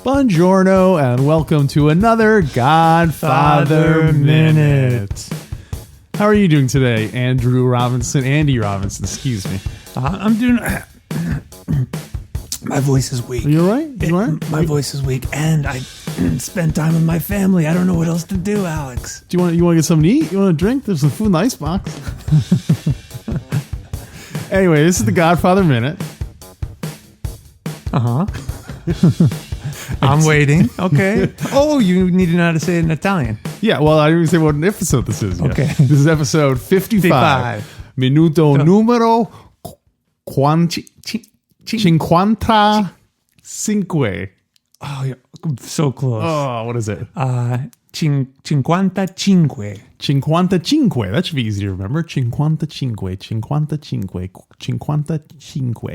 Buongiorno and welcome to another Godfather Minute. How are you doing today, Andy Robinson, excuse me. I'm doing... My voice is weak. Are you all right? You all right? My voice is weak, and I spend time with my family. I don't know what else to do, Alex. Do you want to get something to eat? You want a drink? There's some food in the icebox. Anyway, this is the Godfather Minute. Uh-huh. I'm waiting. Okay. Oh, you need to know how to say it in Italian. Yeah, well, I didn't even say what episode this is yet. Okay. This is episode 55. Minuto numero 55. Oh, you're so close. Oh, what is it? 55. 55. That should be easy to remember. 55.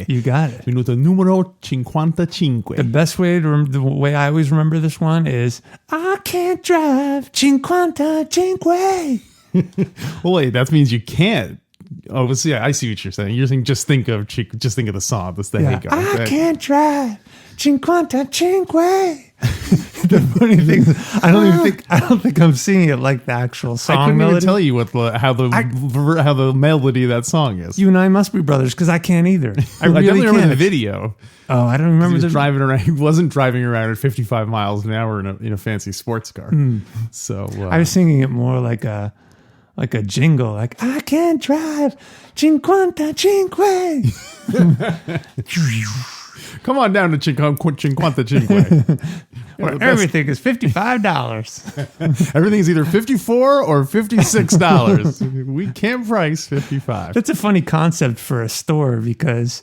You got it. Minuto numero 55. The best way to the way I always remember this one is I can't drive 55. Well, wait, that means you can't. Oh, well, yeah, I see what you're saying. You're saying just think of the song. That's the hiccup. I can't drive 55. The funny thing is, I don't think I'm singing it like the actual song. I couldn't melody. even tell you what how the melody of that song is. You and I must be brothers because I can't either. I really definitely remember can't. the video. Oh, I don't remember. He was driving around. He wasn't driving around at 55 miles an hour in a fancy sports car. So I was singing it more like a jingle, like I can't drive 55. Come on down to Cinquanta. Where everything is $55. Everything's either $54 or $56. We can't price 55. That's a funny concept for a store because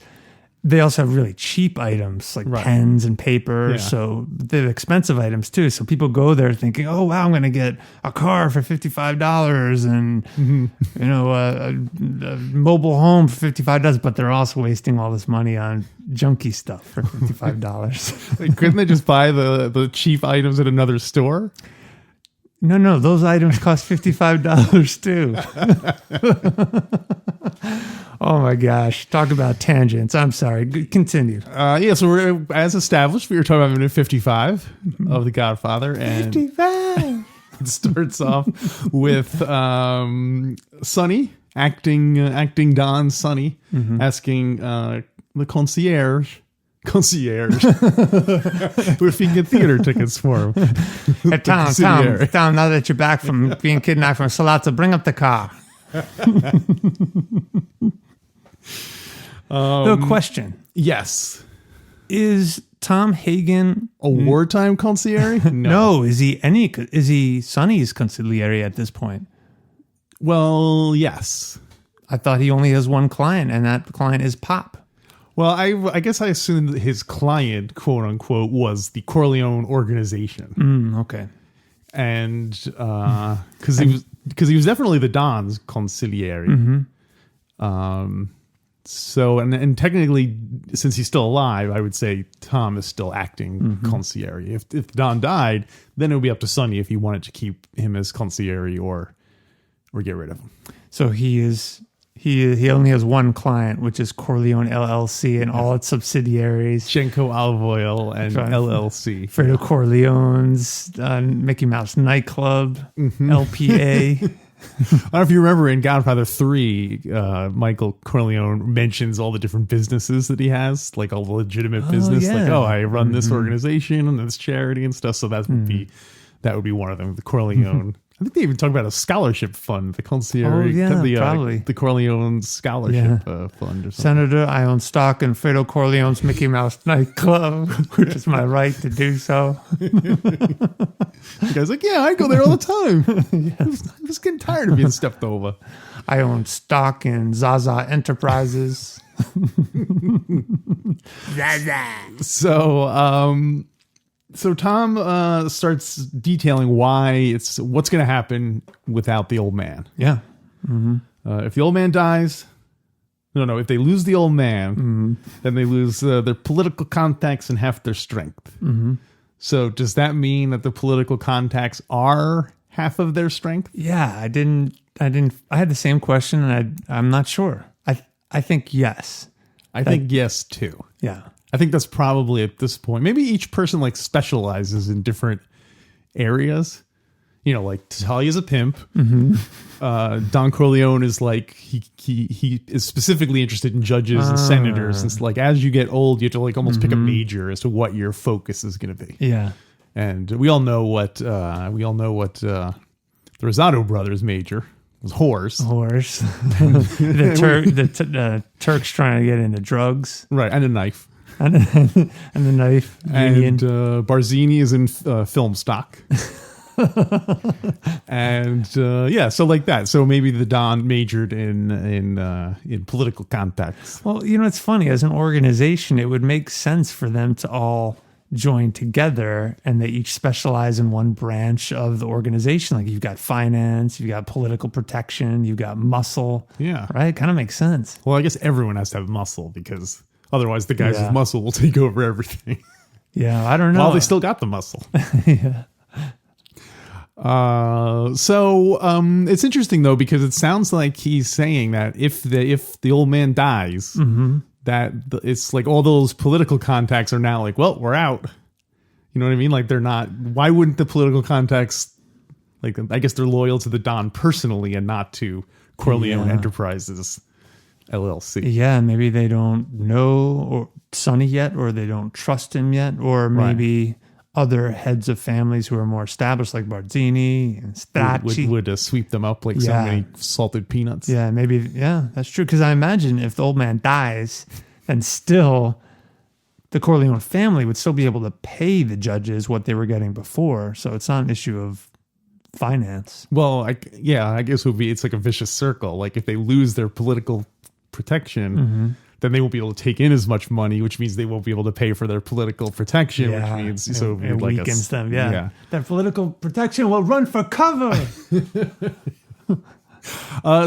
they also have really cheap items like pens and paper. Yeah. So they're expensive items too. So people go there thinking, oh, wow, I'm going to get a car for $55 and, a mobile home for $55. But they're also wasting all this money on junky stuff for $55. Like, couldn't they just buy the cheap items at another store? No, those items cost $55 too. Oh my gosh. Talk about tangents. I'm sorry. Continue. So we're, as established, we were talking about minute 55 of The Godfather. And 55. It starts off with Sonny, acting Don Sonny, asking the concierge if he can get theater tickets for him. Hey, Tom, now that you're back from being kidnapped from Sollozzo, bring up the car. No question. Yes. Is Tom Hagen a wartime concierge? No. Is he Sonny's consigliere at this point? Well, yes. I thought he only has one client, and that client is Pop. Well, I guess I assumed that his client, quote unquote, was the Corleone organization. Okay. And because he was definitely the Don's consigliere. So and technically, since he's still alive, I would say Tom is still acting concierge. If Don died, then it would be up to Sonny if he wanted to keep him as concierge or get rid of him. So he only has one client, which is Corleone LLC and all its subsidiaries. Genco Olive Oil and LLC. Fredo Corleone's Mickey Mouse Nightclub, LPA. I don't know if you remember in Godfather 3, Michael Corleone mentions all the different businesses that he has, like all the legitimate business. Yeah. Like, I run this organization and this charity and stuff. So that would be one of them, the Corleone. I think they even talk about a scholarship fund, the concierge, probably. The Corleone scholarship fund or something. Senator, I own stock in Fredo Corleone's Mickey Mouse Nightclub, which is my right to do so. The guy's like, I go there all the time. I'm just getting tired of being stepped over. I own stock in Zaza Enterprises. So Tom starts detailing what's going to happen without the old man. Yeah. If the old man dies, if they lose the old man, then they lose their political contacts and half their strength. So does that mean that the political contacts are half of their strength? Yeah, I had the same question, and I'm not sure. I think yes. I think yes too. Yeah. I think that's probably at this point. Maybe each person like specializes in different areas. Like Talia's a pimp. Don Corleone is like he is specifically interested in judges and senators. It's like as you get old, you have to like almost pick a major as to what your focus is going to be. Yeah. And we all know what the Rosado brothers major was horse. The Turks trying to get into drugs. Right, and a knife. And the knife. And Barzini is in film stock. And so like that. So maybe the Don majored in political contacts. Well, it's funny. As an organization, it would make sense for them to all join together, and they each specialize in one branch of the organization. Like you've got finance, you've got political protection, you've got muscle. Yeah. Right? Kind of makes sense. Well, I guess everyone has to have muscle because otherwise the guys with muscle will take over everything. Yeah, I don't know. Well, they still got the muscle. Yeah. So it's interesting though, because it sounds like he's saying that if the old man dies, that it's like all those political contacts are now like, well, we're out. You know what I mean? Like they're not. Why wouldn't the political contacts? Like I guess they're loyal to the Don personally and not to Corleone Enterprises LLC. Yeah, maybe they don't know Sonny yet, or they don't trust him yet, or maybe other heads of families who are more established, like Barzini and Stracci, would sweep them up like so many salted peanuts. Yeah, maybe. Yeah, that's true. Because I imagine if the old man dies, then still the Corleone family would still be able to pay the judges what they were getting before. So it's not an issue of finance. Well, I guess it's like a vicious circle. Like if they lose their political protection, then they won't be able to take in as much money, which means they won't be able to pay for their political protection, which means it weakens them. Yeah. Their political protection will run for cover.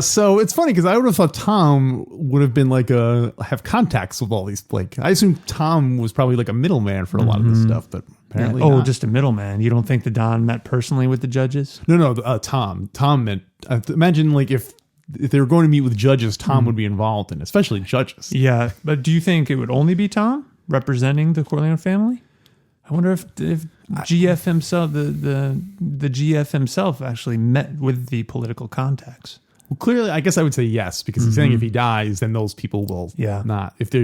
So it's funny because I would have thought Tom would have been like have contacts with all these. Like I assume Tom was probably like a middleman for a lot of this stuff, but apparently not. Just a middleman. You don't think the Don met personally with the judges? No. Tom meant. Imagine like if they were going to meet with judges, Tom would be involved in, especially judges. Yeah, but do you think it would only be Tom representing the Corleone family? I wonder if GF himself, the GF himself, actually met with the political contacts. Well, clearly, I guess I would say yes, because he's saying if he dies, then those people will not. If they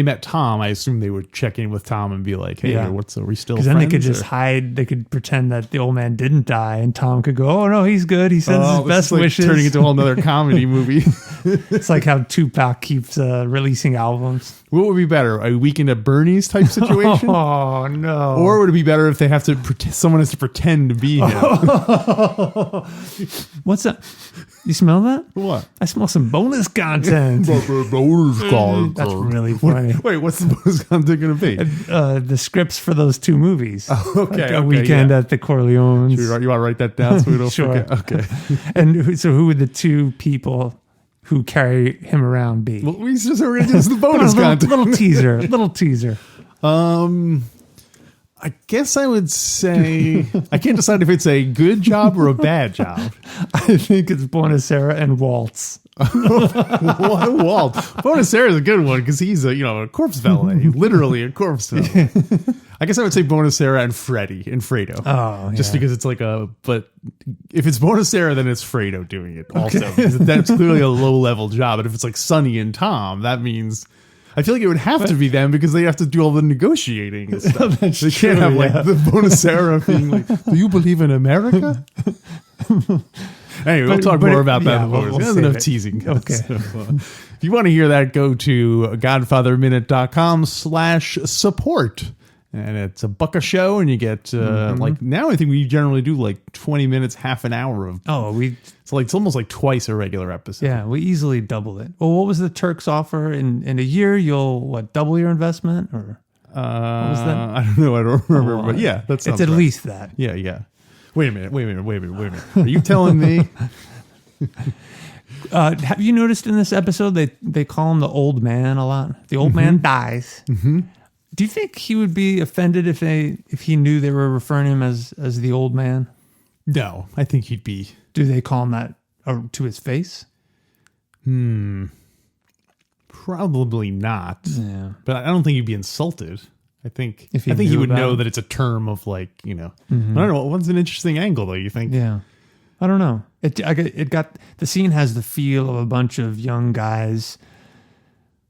met Tom, I assume they would check in with Tom and be like, "Hey, are we still friends?" Because then they could just hide. They could pretend that the old man didn't die, and Tom could go, "Oh no, he's good. He sends his best wishes." Turning into a whole other comedy movie. It's like how Tupac keeps releasing albums. What would be better, a Weekend at Bernie's type situation? Oh no! Or would it be better if they have to someone has to pretend to be him? What's that? You smell that? What? I smell some bonus content. That's really funny. Wait, what's the bonus content going to be? The scripts for those two movies. Okay. Like a Weekend at the Corleones. You want to write that down so we don't Sure. forget? Okay. And so who would the two people who carry him around be? Well, we're going to do the bonus content. Little teaser. I guess I would say I can't decide if it's a good job or a bad job. I think it's Bonacera and Waltz. Walt. Bonacera is a good one because he's a corpse valet, literally a corpse valet. I guess I would say Bonacera and Fredo. Oh, just because it's like but if it's Bonacera, then it's Fredo doing it also. Because that's clearly a low level job. And if it's like Sonny and Tom, that means I feel like it would have to be them because they have to do all the negotiating and stuff. They can't have like the Bonacera being like, "Do you believe in America?" Anyway, we'll talk more about that. There's enough teasing. Okay. So, if you want to hear that, go to godfatherminute.com/support. And it's $1 a show, and you get like now I think we generally do like 20 minutes, half an hour of. It's almost like twice a regular episode. Yeah, we easily double it. Well, what was the Turks offer in a year? You'll double your investment, or what was that? I don't know. I don't remember, but yeah, that's it's at least that. Yeah. Wait a minute. Are you telling me Have you noticed in this episode they call him the old man a lot? The old man dies. Mm-hmm. Do you think he would be offended if he knew they were referring to him as the old man? No, I think he'd be. Do they call him that to his face? Probably not. Yeah, but I don't think he'd be insulted. I think If he he knew would about know it. that it's a term of like, I don't know. What's an interesting angle though? You think? yeah. I don't know. It got the scene has the feel of a bunch of young guys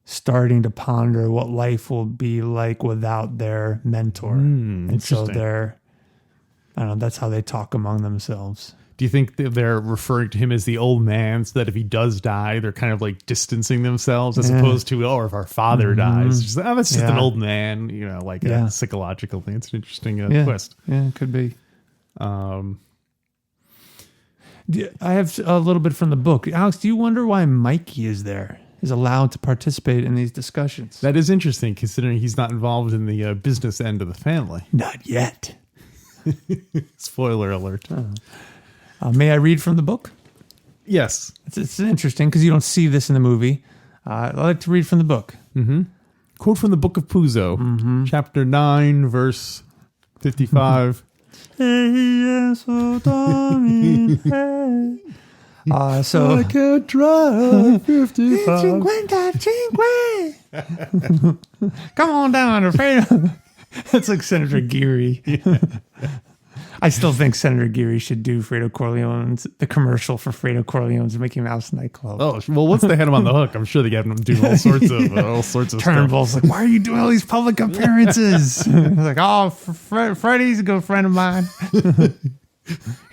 starting to ponder what life will be like without their mentor, and so I don't know. That's how they talk among themselves. Do you think that they're referring to him as the old man so that if he does die, they're kind of like distancing themselves as opposed to, or if our father dies, just, that's just an old man, like a psychological thing. It's an interesting twist. Yeah, it could be. I have a little bit from the book. Alex, do you wonder why Mikey is allowed to participate in these discussions? That is interesting considering he's not involved in the business end of the family. Not yet. Spoiler alert. May I read from the book? Yes. It's interesting because you don't see this in the movie. I like to read from the book. Mm-hmm. Quote from the Book of Puzo, chapter 9, verse 55. Hey, yes, oh, Tommy, hey. So I can't drive 55. Come on down to Fredo. That's like Senator Geary. I still think Senator Geary should do the commercial for Fredo Corleone's Mickey Mouse nightclub. Oh, well, once they had him on the hook, I'm sure they got him doing all sorts of Turnbull's stuff. like, why are you doing all these public appearances? He's like, oh, Freddie's a good friend of mine.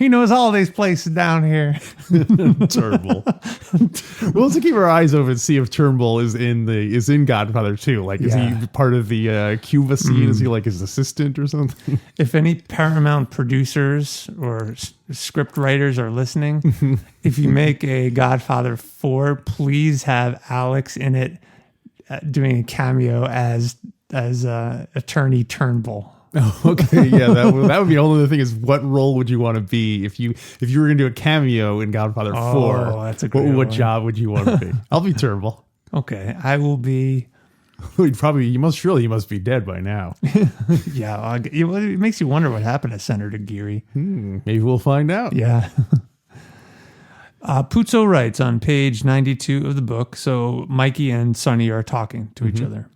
He knows all these places down here. Turnbull. We'll have to keep our eyes open and see if Turnbull is in Godfather 2. Like, is he part of the Cuba scene? Is he like his assistant or something? If any Paramount producers or script writers are listening, if you make a Godfather 4, please have Alex in it doing a cameo as attorney Turnbull. Oh, okay, yeah, that would be the only thing is what role would you want to be if you were going to do a cameo in Godfather 4? That's a great what job would you want to be? I'll be Turnbull. Okay, I will be. You must be dead by now. Yeah, it makes you wonder what happened to Senator Geary. Maybe we'll find out. Yeah. Puzo writes on page 92 of the book. So Mikey and Sonny are talking to each other.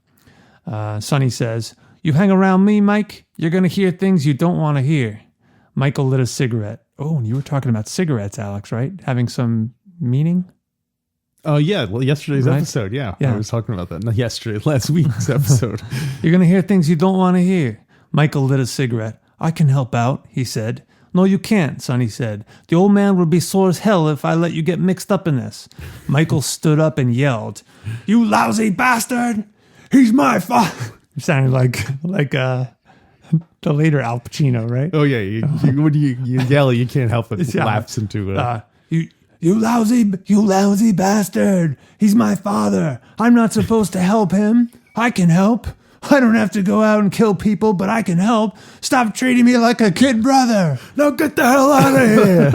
Sonny says, "You hang around me, Mike, you're going to hear things you don't want to hear." Michael lit a cigarette. Oh, and you were talking about cigarettes, Alex, right? Having some meaning? Oh, yeah. Well, yesterday's episode, yeah. I was talking about that. Not yesterday, last week's episode. You're going to hear things you don't want to hear. Michael lit a cigarette. "I can help out," he said. "No, you can't," Sonny said. "The old man would be sore as hell if I let you get mixed up in this." Michael stood up and yelled, "You lousy bastard! He's my father!" Sounded like the later Al Pacino, right? Oh yeah, when you yell, you can't help but lapse into you lousy bastard! He's my father. I'm not supposed to help him. I can help. I don't have to go out and kill people, but I can help. Stop treating me like a kid brother. Now get the hell out of here.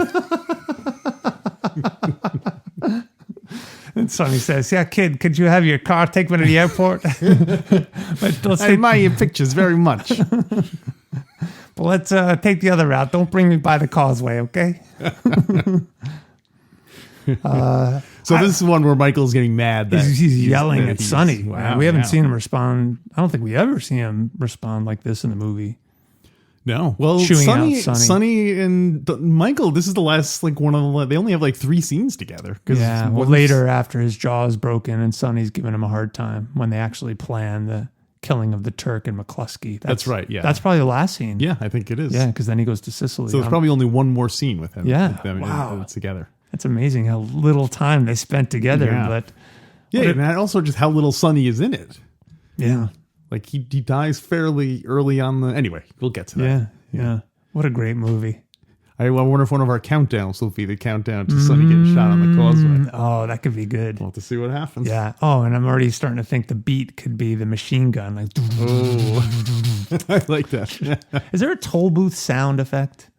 And Sonny says, "Yeah, kid, could you have your car take me to the airport?" But I admire your pictures very much. But let's take the other route. Don't bring me by the causeway, okay? So this is one where Michael's getting mad. That he's yelling at Sonny. Wow, we haven't seen him respond. I don't think we ever see him respond like this in the movie. No. Well, Sonny and Michael, this is the last, one of the, they only have 3 scenes together. Yeah. Well, later after his jaw is broken and Sonny's giving him a hard time when they actually plan the killing of the Turk and McCluskey. That's right. Yeah. That's probably the last scene. Yeah, I think it is. Yeah. Because then he goes to Sicily. So there's probably only one more scene with him. Yeah. With them wow. Together. It's amazing how little time they spent together. Yeah. But and also just how little Sonny is in it. Yeah. He dies fairly early on anyway, we'll get to that. Yeah. What a great movie. I wonder if one of our countdowns will be the countdown to Sonny getting shot on the causeway. Oh, that could be good. We'll have to see what happens. Yeah. Oh, and I'm already starting to think the beat could be the machine gun. Oh, I like that. Is there a toll booth sound effect?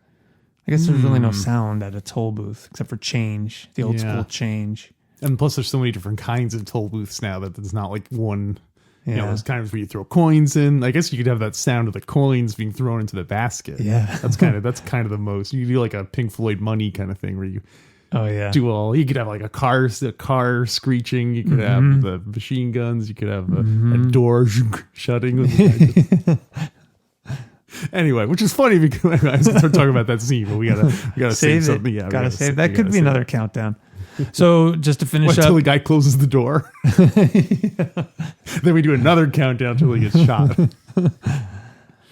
I guess there's really no sound at a toll booth except for change, the old school change. And plus, there's so many different kinds of toll booths now that there's not like one. Yeah. You know, there's times where you throw coins in. I guess you could have that sound of the coins being thrown into the basket. Yeah, that's kind of the most. You could do like a Pink Floyd Money kind of thing where you. Oh yeah. Do all. You could have like a car screeching. You could have the machine guns. You could have a door shutting. Anyway, which is funny because I was talking about that scene, but we gotta save something. Yeah, gotta save. That could be another countdown. So just to finish up, until the guy closes the door, then we do another countdown until he gets shot.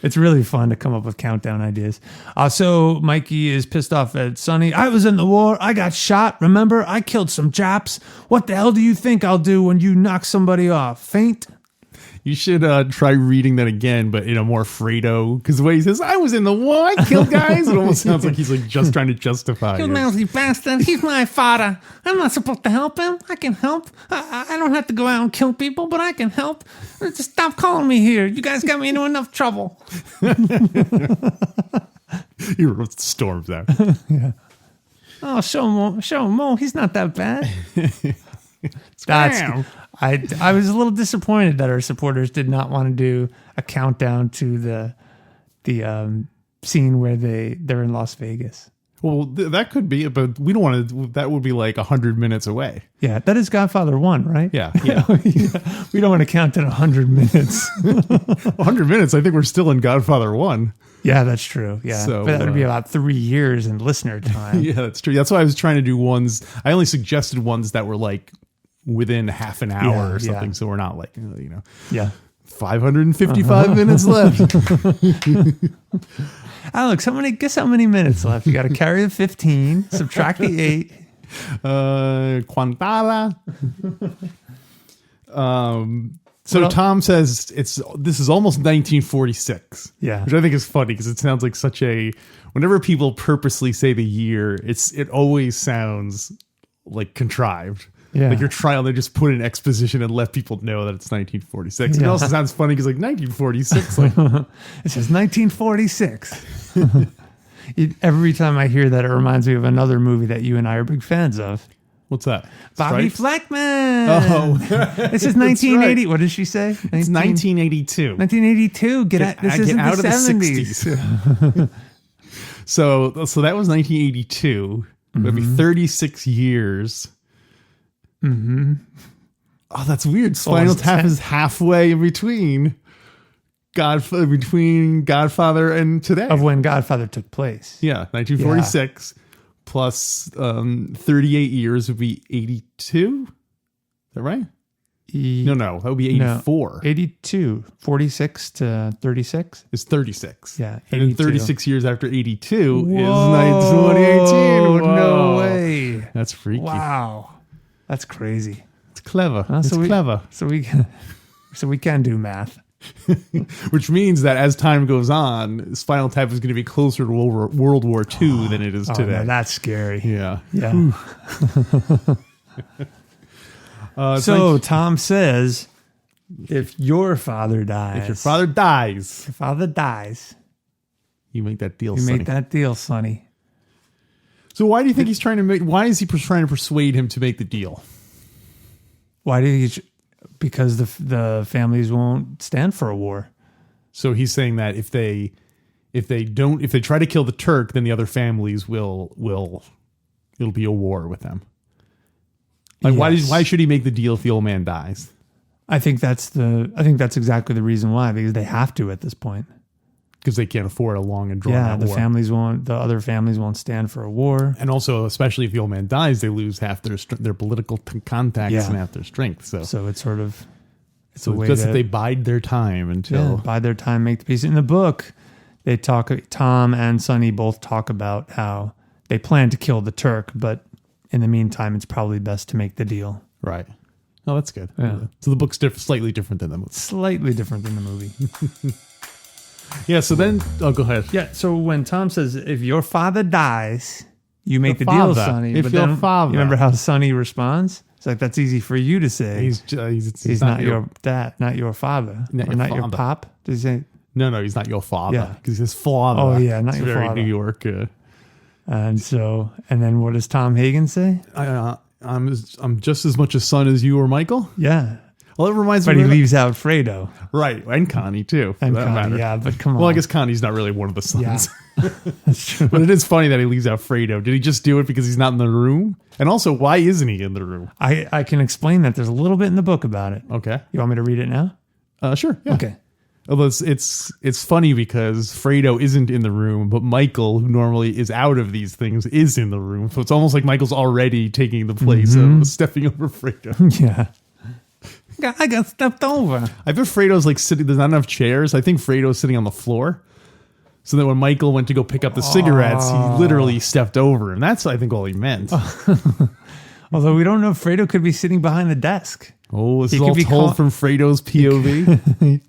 It's really fun to come up with countdown ideas. So Mikey is pissed off at Sonny. I was in the war. I got shot. Remember, I killed some Japs. What the hell do you think I'll do when you knock somebody off? Faint? You should try reading that again, but in a more Fredo, because the way he says, I was in the war, I killed guys, it almost sounds like he's like just trying to justify You it. lousy bastard, he's my father. I'm not supposed to help him. I can help. I don't have to go out and kill people, but I can help. Just stop calling me here. You guys got me into enough trouble. He storms out. Yeah. Oh, show him Mo. He's not that bad. I was a little disappointed that our supporters did not want to do a countdown to the scene where they're in Las Vegas. Well, that could be it, but we don't want to. That would be like 100 minutes away. Yeah, that is Godfather 1, right? Yeah. We don't want to count in 100 minutes. 100 minutes. I think we're still in Godfather 1. Yeah, that's true. Yeah, so, but that would be about 3 years in listener time. Yeah, that's true. That's why I was trying to do ones. I only suggested ones that were like within half an hour or something, so we're not like 555 minutes left. Alex, guess how many minutes left? You got to carry the 15, subtract the 8. Quantala. So Tom says this is almost 1946. Yeah, which I think is funny because it sounds like such a. Whenever people purposely say the year, it always sounds like contrived. Yeah. Like they just put in exposition and let people know that it's 1946. Yeah. It also sounds funny because like 1946, like it says 1946. Every time I hear that, it reminds me of another movie that you and I are big fans of. What's that? Bobby Stripes? Fleckman. Oh, this is 1980. Right. What did she say? It's 1982. 1982. This isn't out the of 70s. The 60s. So that was 1982. That'd be 36 years. Mm-hmm. Oh, that's weird. Spinal Tap is halfway in between Godfather and today. Of when Godfather took place. Yeah, 1946 plus 38 years would be 82. Is that right? No, that would be 84. 82. 46 to 36? It's 36. Yeah, 82. And then 36 years after 82 is 2018. Whoa. No way. That's freaky. Wow. That's crazy. It's clever. Clever. So we can do math. Which means that as time goes on, Spinal Tap is going to be closer to World War II than it is today. No, that's scary. Yeah. Yeah. So Tom says, if your father dies. If your father dies. You make that deal, Sonny. So why do you think he's trying to why is he trying to persuade him to make the deal? Because the families won't stand for a war. So he's saying that if they try to kill the Turk, then the other families it'll be a war with them. Like why should he make the deal if the old man dies? I think that's exactly the reason why, because they have to at this point. Because they can't afford a long and drawn out war. The other families won't stand for a war. And also, especially if the old man dies, they lose half their political contacts and half their strength. So it's sort of a way that they bide their time until bide their time, make the peace. In the book, Tom and Sonny both talk about how they plan to kill the Turk, but in the meantime, it's probably best to make the deal. Right. Oh, that's good. Yeah. So the book's slightly different than the movie. Slightly different than the movie. Yeah, so then... Oh, go ahead. Yeah, so when Tom says, if your father dies, you make the deal, Sonny. If your father... You remember how Sonny responds? It's like, that's easy for you to say. He's not your dad, not your father. Not your pop. Does he say... No, he's not your father. Because he says father. Oh, yeah, not it's your very father. New York. And then what does Tom Hagen say? I'm just as much a son as you or Michael. Yeah. Well, it reminds But me. he leaves out Fredo. Right. And Connie, too. For And that Connie, matter. yeah, but come on. Well, I guess Connie's not really one of the sons. Yeah. That's true. But it is funny that he leaves out Fredo. Did he just do it because he's not in the room? And also, why isn't he in the room? I can explain that. There's a little bit in the book about it. Okay. You want me to read it now? Sure. Yeah. Okay. Although it's funny because Fredo isn't in the room, but Michael, who normally is out of these things, is in the room. So it's almost like Michael's already taking the place of stepping over Fredo. Yeah. I got stepped over. I bet Fredo's like sitting. There's not enough chairs. I think Fredo's sitting on the floor. So that when Michael went to go pick up the cigarettes, he literally stepped over him. That's, I think, all he meant. Although we don't know if Fredo could be sitting behind the desk. Oh, this He is could all be told from Fredo's POV.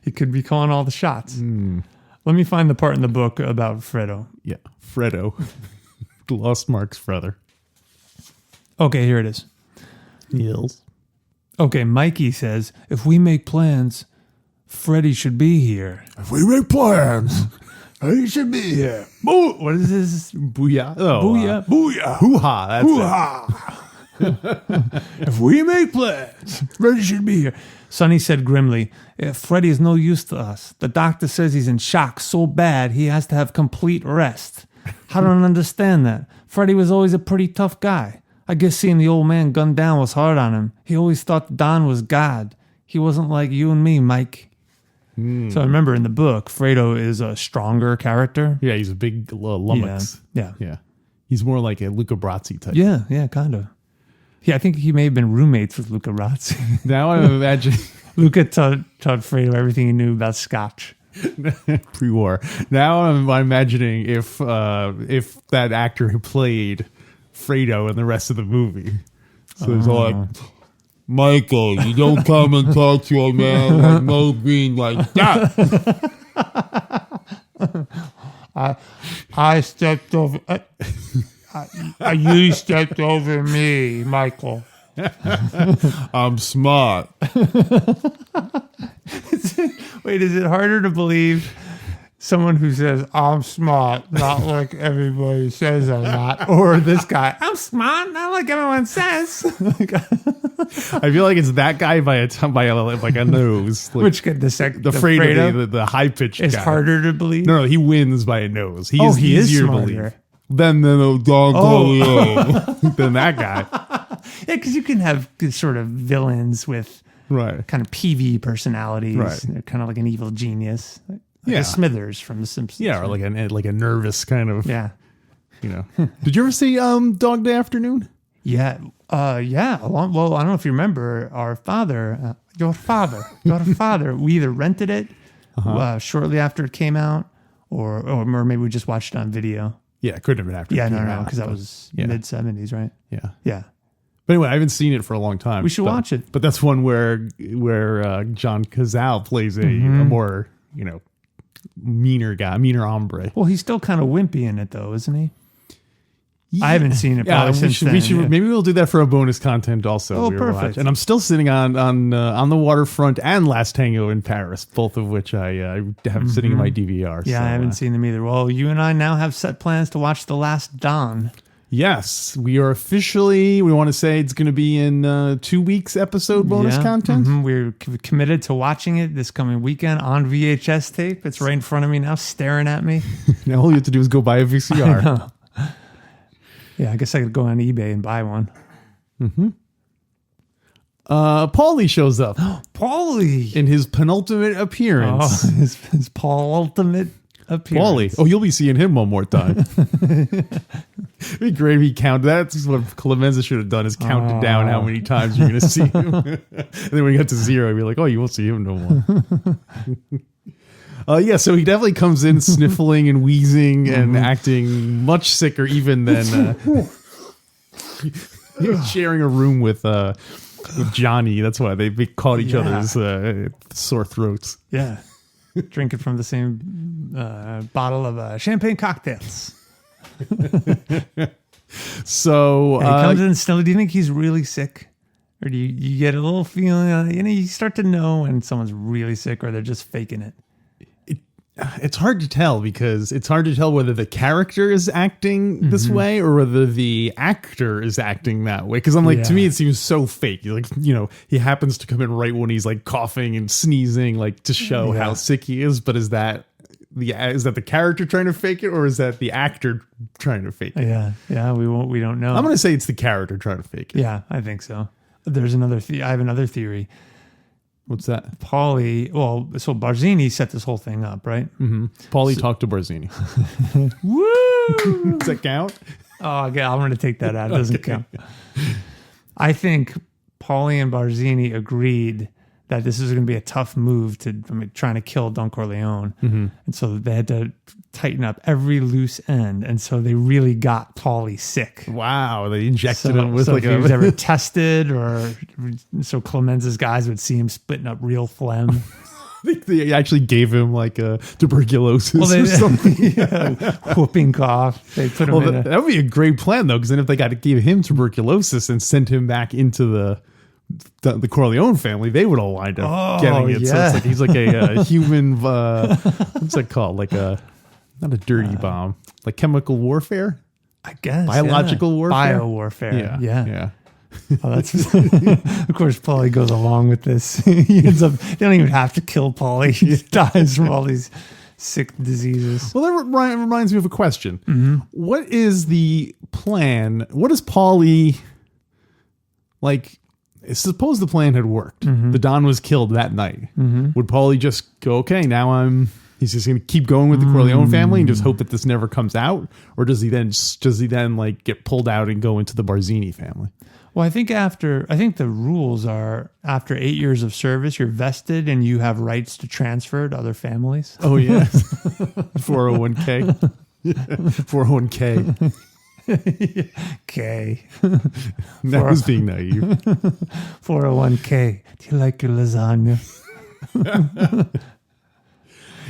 He could be calling all the shots. Let me find the part in the book about Fredo. Yeah, Fredo. Lost Mark's brother. Okay, here it is. Niels. Okay, Mikey says, if we make plans, Freddie should be here. If we make plans, he should be here. Boo! What is this? Booyah. Oh, Booyah. Booyah. Hoo-ha. That's Hoo-ha. If we make plans, Freddie should be here. Sonny said grimly, Freddie is no use to us. The doctor says he's in shock so bad he has to have complete rest. I don't understand that. Freddie was always a pretty tough guy. I guess seeing the old man gunned down was hard on him. He always thought Don was God. He wasn't like you and me, Mike. So I remember in the book, Fredo is a stronger character. Yeah, he's a big lummox. Yeah. Yeah. He's more like a Luca Brasi type. Yeah, kind of. Yeah, I think he may have been roommates with Luca Razzi. Now I'm imagining Luca taught Fredo everything he knew about scotch. pre-war. Now I'm imagining if that actor who played Fredo in the rest of the movie. So it's all like, Michael, you don't come and talk to a man like Mo Green like that. I stepped over. You stepped over me, Michael. I'm smart. Wait, is it harder to believe someone who says, I'm smart, not like everybody says I'm not, or this guy, I'm smart, not like everyone says? I feel like it's that guy by a nose. Like, Which could the Fredo, the high pitched guy. is harder to believe. No, he wins by a nose. He Oh, is he is easier to smarter. believe. Then Don Corleone. Than that guy. Yeah, because you can have sort of villains with Right. kind of PV personalities. Right. They're kind of like an evil genius. Like Yeah. a Smithers from The Simpsons. Yeah, or like a nervous kind of. Yeah. You know. Did you ever see Dog Day Afternoon? Yeah. Yeah. Well, I don't know if you remember your father, we either rented it shortly after it came out or maybe we just watched it on video. Yeah, it couldn't have been after. Yeah, it came no, out, because that but- was yeah. mid 70s, right? Yeah. Yeah. But anyway, I haven't seen it for a long time. We should watch it. But that's one where John Cazale plays a more, meaner guy, meaner hombre. Well, he's still kind of wimpy in it, though, isn't he? I haven't seen it probably since then. Yeah. Maybe we'll do that for a bonus content also. Oh, we were perfect. watching. And I'm still sitting on the waterfront and Last Tango in Paris, both of which I have sitting in my DVR. Yeah, so, I haven't seen them either. Well, you and I now have set plans to watch The Last Don. Yes, we are officially, we want to say it's going to be in 2 weeks episode bonus content. We're committed to watching it this coming weekend on VHS tape. It's right in front of me now, staring at me. Now all you have to do is go buy a VCR. Yeah, I guess I could go on eBay and buy one. Paulie shows up Paulie! in his penultimate appearance. Oh, his Paul ultimate appearance. Paulie. Oh, you'll be seeing him one more time. It'd be great if he counted. That's what Clemenza should have done, is counted down how many times you're going to see him. And then when you got to 0, you'd be like, oh, you won't see him no more. Yeah, so he definitely comes in sniffling and wheezing and acting much sicker even than sharing a room with Johnny. That's why they caught each other's sore throats. Yeah. Drinking from the same bottle of champagne cocktails. So He comes in still. Do you think he's really sick? Or do you get a little feeling, you start to know when someone's really sick or they're just faking it? It's hard to tell because it's hard to tell whether the character is acting this way or whether the actor is acting that way. Because I'm like, to me, it seems so fake. Like, he happens to come in right when he's like coughing and sneezing, like to show how sick he is. But is that the character trying to fake it, or is that the actor trying to fake it? Yeah. We don't know. I'm going to say it's the character trying to fake it. Yeah, I think so. There's another. I have another theory. What's that? Paulie. Well, so Barzini set this whole thing up, right? Mm-hmm. Paulie talked to Barzini. Woo! Does that count? Oh, okay. I'm going to take that out. It doesn't count. I think Paulie and Barzini agreed that this was going to be a tough move trying to kill Don Corleone. And so they had to tighten up every loose end. And so they really got Paulie sick. Wow. They injected him with if he was ever tested, or so Clemenza's guys would see him spitting up real phlegm. I think they actually gave him like a tuberculosis or something. Whooping cough. They put him that would be a great plan though, because then if they got to give him tuberculosis and sent him back into the Corleone family, they would all wind up getting it. So it's like he's like a human. What's that called? Like not a dirty bomb, like chemical warfare. I guess biological warfare, biowarfare. Yeah. Oh, that's of course. Paulie goes along with this. He ends up. They don't even have to kill Paulie. He just dies from all these sick diseases. Well, that reminds me of a question. What is the plan? What is Paulie like? Suppose the plan had worked. The Don was killed that night. Would Paulie just go, okay, now he's just going to keep going with the Corleone family and just hope that this never comes out? Or does he then like get pulled out and go into the Barzini family? Well, I think the rules are after 8 years of service, you're vested and you have rights to transfer to other families. Oh, yeah. 401k. 401k. K. That was being naive. 401k. Do you like your lasagna?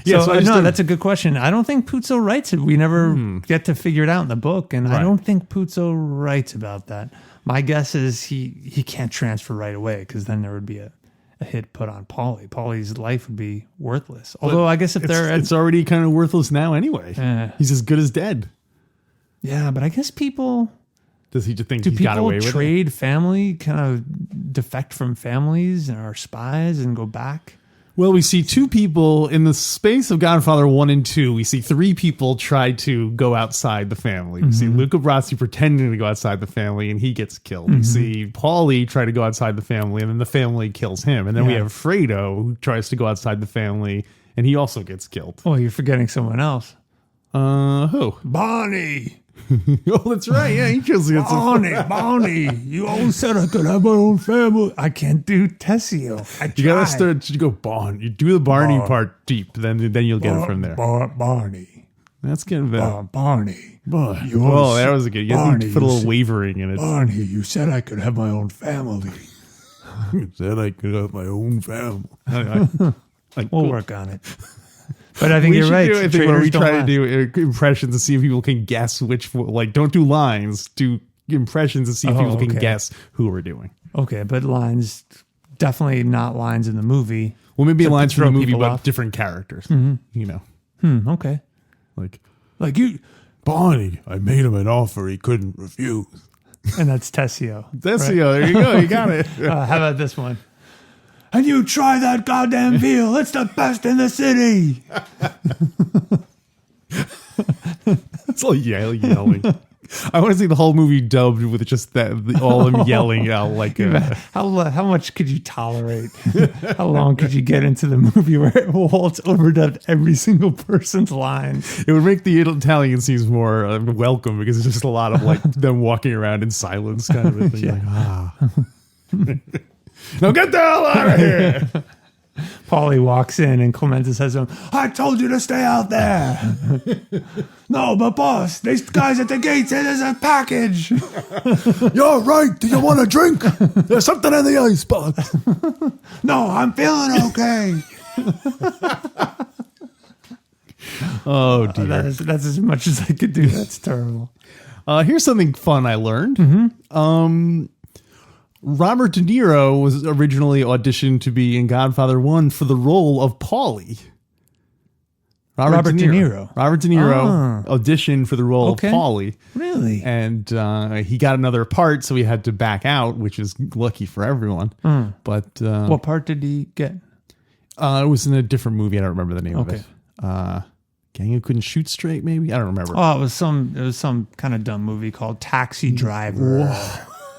That's a good question. I don't think Puzo writes it. We never get to figure it out in the book, and I don't think Puzo writes about that. My guess is he can't transfer right away, because then there would be a hit put on Paulie. Paulie's life would be worthless. Although I guess it's already kind of worthless now anyway. He's as good as dead. Yeah, but I guess people... Does he just think he got away with it? Do people trade family, kind of defect from families and are spies and go back? Well, we see two people in the space of Godfather 1 and 2. We see three people try to go outside the family. We see Luca Brasi pretending to go outside the family, and he gets killed. We see Paulie try to go outside the family, and then the family kills him. And then we have Fredo, who tries to go outside the family, and he also gets killed. Oh, you're forgetting someone else. Who? Bonnie. Oh, that's right. Yeah, he kills the Bonnie, you always said I could have my own family. I can't do Tessio. You gotta start. You go Barney. You do the Barney part deep, then you'll get it from there. Barney. That's kind of Barney. Oh, that was a good. You have to put a little wavering in it. Barney, you said I could have my own family. You said I could have my own family. We'll work on it. But I think you're right. I think when we try to do impressions to see if people can guess which, like, don't do lines, do impressions to see if people can guess who we're doing. Okay, but lines, definitely not lines in the movie. Well, maybe lines from the movie, but different characters. You know. Okay. Like you, Bonnie, I made him an offer he couldn't refuse. And that's Tessio. Tessio, there you go. You got it. How about this one? And you try that goddamn veal. It's the best in the city. It's all yelling. I want to see the whole movie dubbed with just that, all them yelling out like. How much could you tolerate? How long could you get into the movie where it's overdubbed every single person's line? It would make the Italian scenes more welcome, because it's just a lot of like them walking around in silence, kind of a thing. Like, now get the hell out of here. Paulie walks in and Clemenza says to him, I told you to stay out there. No, but boss, these guys at the gate say there's a package. You're right. Do you want a drink? There's something in the icebox. No, I'm feeling okay. Oh, dear. That's as much as I could do. That's terrible. Here's something fun I learned. Robert De Niro was originally auditioned to be in Godfather 1 for the role of Paulie. Robert De Niro. Robert De Niro auditioned for the role of Paulie. Really? And he got another part, so he had to back out, which is lucky for everyone. But what part did he get? It was in a different movie. I don't remember the name of it. Gang Who Couldn't Shoot Straight, maybe? I don't remember. Oh, it was some kind of dumb movie called Taxi Driver.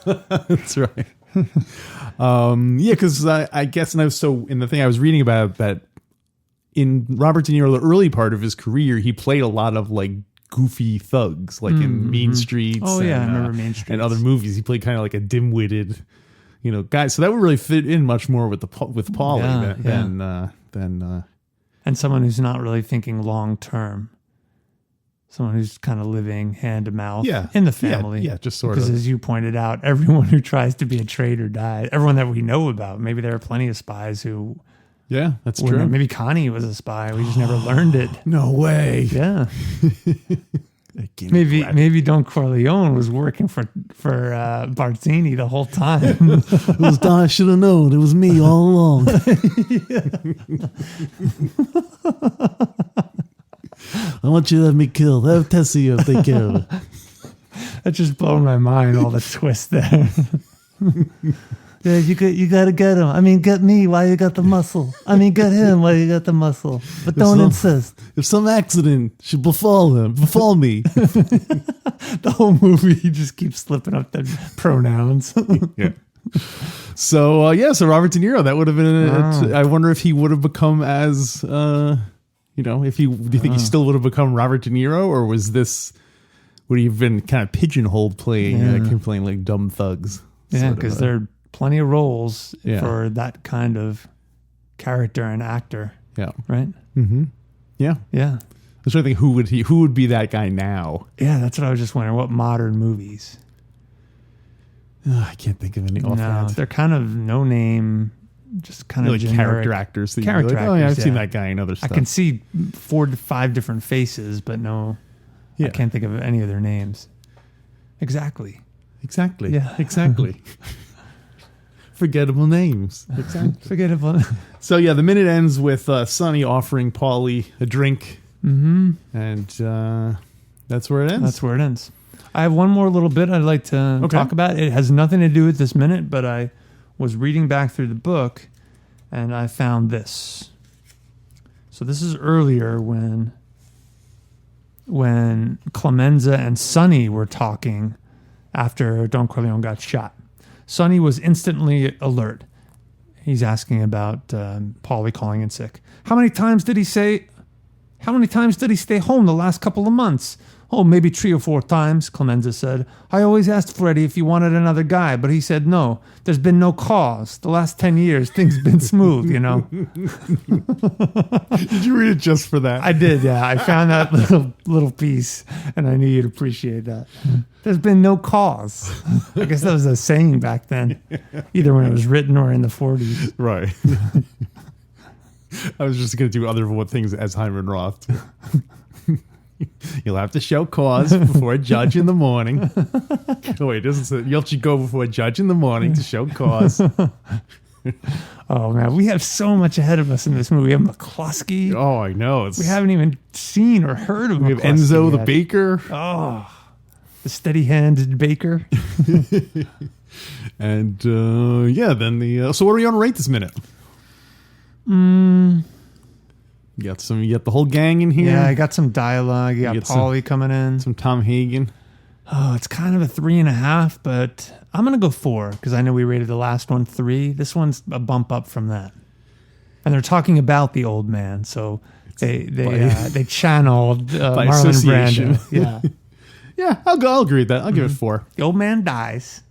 That's right. Because I guess, and in the thing I was reading about that, in Robert De Niro, the early part of his career, he played a lot of like goofy thugs, like in Mean Streets. Oh yeah, I remember Mean Streets and other movies. He played kind of like a dim-witted, guy. So that would really fit in much more with Paulie than and someone who's not really thinking long term. Someone who's kind of living hand to mouth in the family. Yeah, just sort because of. Because as you pointed out, everyone who tries to be a traitor died. Everyone that we know about. Maybe there are plenty of spies who... Yeah, that's true. Maybe Connie was a spy. We just never learned it. No way. Yeah. Maybe Don Corleone was working for Barzini the whole time. It was Don. I should have known. It was me all along. I want you to have me killed. Have Tessio take care of it. That just blew my mind, all the twists there. Yeah, you got to get him. I mean, get me while you got the muscle. I mean, get him while you got the muscle. But don't insist. If some accident should befall me. The whole movie, he just keeps slipping up the pronouns. Yeah. So Robert De Niro, that would have been. I wonder if he would have become as, do you think he still would have become Robert De Niro, or would he have been kind of pigeonholed playing like dumb thugs? Yeah, because there are plenty of roles for that kind of character and actor. Yeah. Right? Mm-hmm. Yeah. Yeah. I was trying to think who would be that guy now? Yeah, that's what I was just wondering. What modern movies? I can't think of any offhand. No, they're kind of no name, just kind of like generic character actors. Character actors. Oh yeah, I've seen that guy in other stuff. I can see 4 to 5 different faces, but no, I can't think of any of their names. Exactly. Yeah. Exactly. Forgettable names. Exactly. Forgettable. So the minute ends with Sonny offering Paulie a drink. Mm-hmm. And that's where it ends. I have one more little bit I'd like to talk about. It has nothing to do with this minute, but I was reading back through the book and I found this. So this is earlier when Clemenza and Sonny were talking after Don Corleone got shot. Sonny was instantly alert. He's asking about Paulie calling in sick. How many times did he stay home the last couple of months? Oh, maybe 3 or 4 times, Clemenza said. I always asked Freddie if he wanted another guy, but he said no. There's been no cause. The last 10 years, things have been smooth, Did you read it just for that? I did, yeah. I found that little piece, and I knew you'd appreciate that. There's been no cause. I guess that was a saying back then, either when it was written or in the 40s. Right. I was just going to do other things as Hyman Roth. You'll have to show cause before a judge in the morning. Oh, wait, doesn't say you'll go before a judge in the morning to show cause. Oh, man, we have so much ahead of us in this movie. We have McCluskey. Oh, I know. We haven't even seen or heard of McCluskey. We have Enzo yet. the baker. Oh, the steady-handed baker. And, then so what are we on to rate this minute? You got the whole gang in here. Yeah, I got some dialogue. You got Paulie coming in. Some Tom Hagen. Oh, it's kind of a 3.5, but I'm going to go 4 because I know we rated the last one 3. This one's a bump up from that. And they're talking about the old man, so they channeled Marlon Brando. Yeah. Yeah, I'll agree with that. I'll give it 4. The old man dies.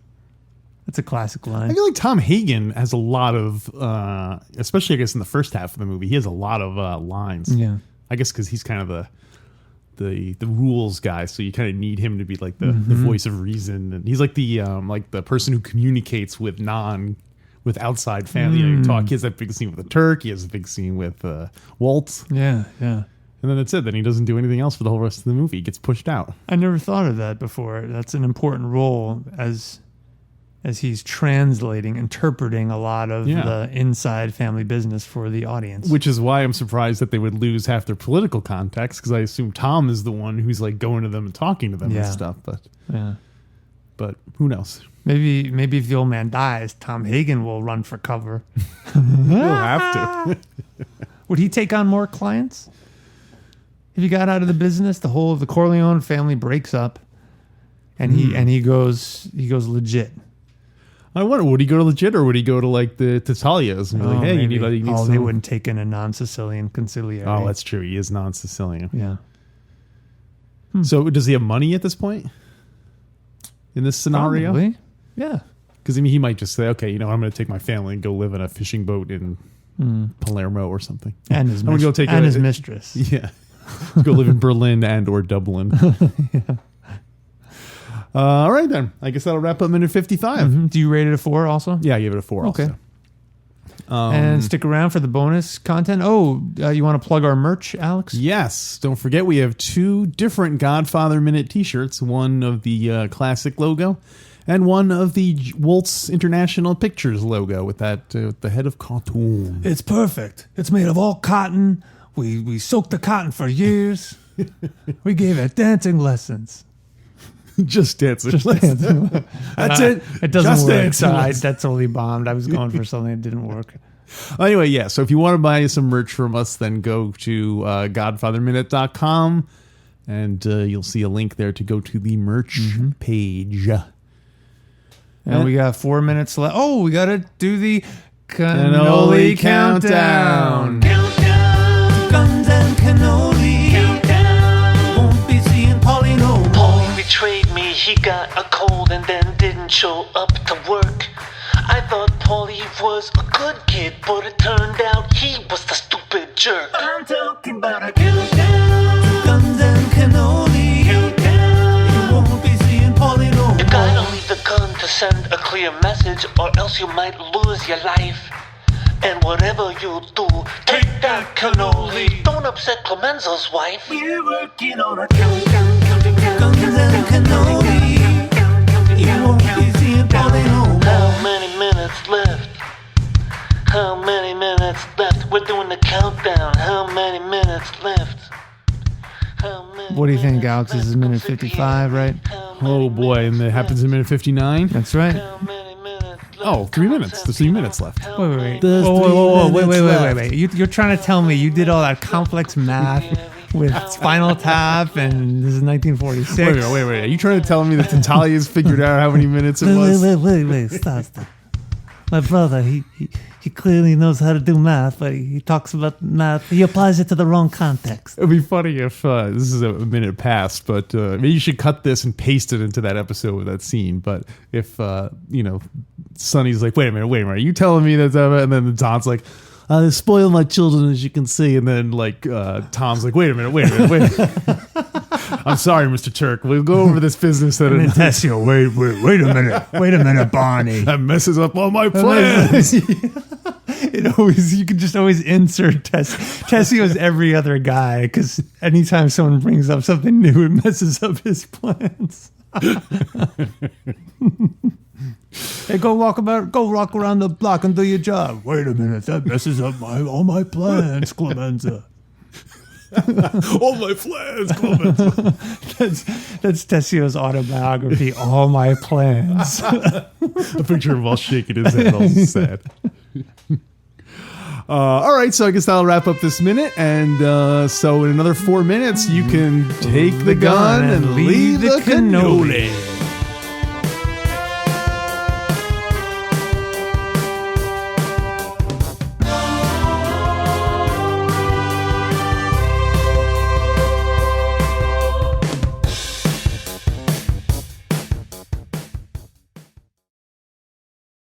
That's a classic line. I feel like Tom Hagen has a lot of, especially I guess in the first half of the movie, he has a lot of lines. Yeah, I guess because he's kind of the rules guy, so you kind of need him to be like the voice of reason, and he's like the person who communicates with outside family. Talk. He has that big scene with the Turk. He has a big scene with Walt. Yeah. And then that's it. Then he doesn't do anything else for the whole rest of the movie. He gets pushed out. I never thought of that before. That's an important role as he's interpreting a lot of the inside family business for the audience. Which is why I'm surprised that they would lose half their political context, because I assume Tom is the one who's like going to them and talking to them and stuff. But who knows? Maybe if the old man dies, Tom Hagen will run for cover. He'll have to. Would he take on more clients? If he got out of the business, the Corleone family breaks up, and he goes legit. I wonder, would he go to legit, or would he go to like the Tatalias and be like, hey, maybe. you need they wouldn't take in a non-Sicilian consigliere. Oh, that's true. He is non-Sicilian. Yeah. So does he have money at this point in this scenario? Probably. Yeah. Because he might just say, okay, I'm going to take my family and go live in a fishing boat in Palermo or something. And his mistress. Yeah. Go live in Berlin and or Dublin. Yeah. All right, then. I guess that'll wrap up minute 55. Mm-hmm. Do you rate it a 4 also? Yeah, I gave it a 4 okay. also. And stick around for the bonus content. You want to plug our merch, Alex? Yes. Don't forget, we have 2 different Godfather Minute t-shirts. One of the classic logo and one of the Waltz International Pictures logo with that the head of cartoon. It's perfect. It's made of all cotton. We soaked the cotton for years. We gave it dancing lessons. Just dancing. That's it. It doesn't work. So that totally bombed. I was going for something that didn't work. Anyway, yeah. So if you want to buy some merch from us, then go to godfatherminute.com and you'll see a link there to go to the merch page. And we got 4 minutes left. Oh, we got to do the cannoli countdown. Guns and cannoli. Countdown. Won't be seeing Paulie no more. Paulie betrayed me. He got a cold and then didn't show up to work. I thought Paulie was a good kid, but it turned out he was the stupid jerk. I'm talking about a countdown. Guns and cannoli. Countdown. You won't be seeing Paulie no more. You gotta leave the gun to send a clear message, or else you might lose your life. And whatever you do, take that cannoli. Don't upset Clemenza's wife. We're working on a countdown. Guns and cannoli. You won't be seeing Paulie no more. How many minutes left? How many minutes left? We're doing the countdown. How many minutes left? What do you think, Alex? This is minute 55, right? Oh boy, and it happens in minute 59. That's right. Oh, 3 minutes. There's 3 minutes left. Wait. Wait. You're trying to tell me you did all that complex math with Spinal Tap and this is 1946? Wait. Are you trying to tell me that Tatalia's figured out how many minutes it was? Wait. Stop. My brother, he clearly knows how to do math, but he talks about math. He applies it to the wrong context. It would be funny if this is a minute past, but maybe you should cut this and paste it into that episode with that scene. But if, Sonny's like, wait a minute, are you telling me that? And then Don's like, they spoil my children, as you can see. and then Tom's like, wait a minute. I'm sorry, Mr. Turk. We'll go over this business at and Tessio, wait a minute, Barney. That messes up all my plans. You can just always insert Tessio's every other guy, because anytime someone brings up something new, it messes up his plans. Hey, go walk around the block and do your job. Wait a minute, that messes up all my plans, Clemenza. All my plans, Clemenza. That's Tessio's autobiography, All My Plans. A picture of him all shaking his head, all sad. All right, so I guess that'll wrap up this minute. And so in another 4 minutes, you can take the gun and leave the cannoli.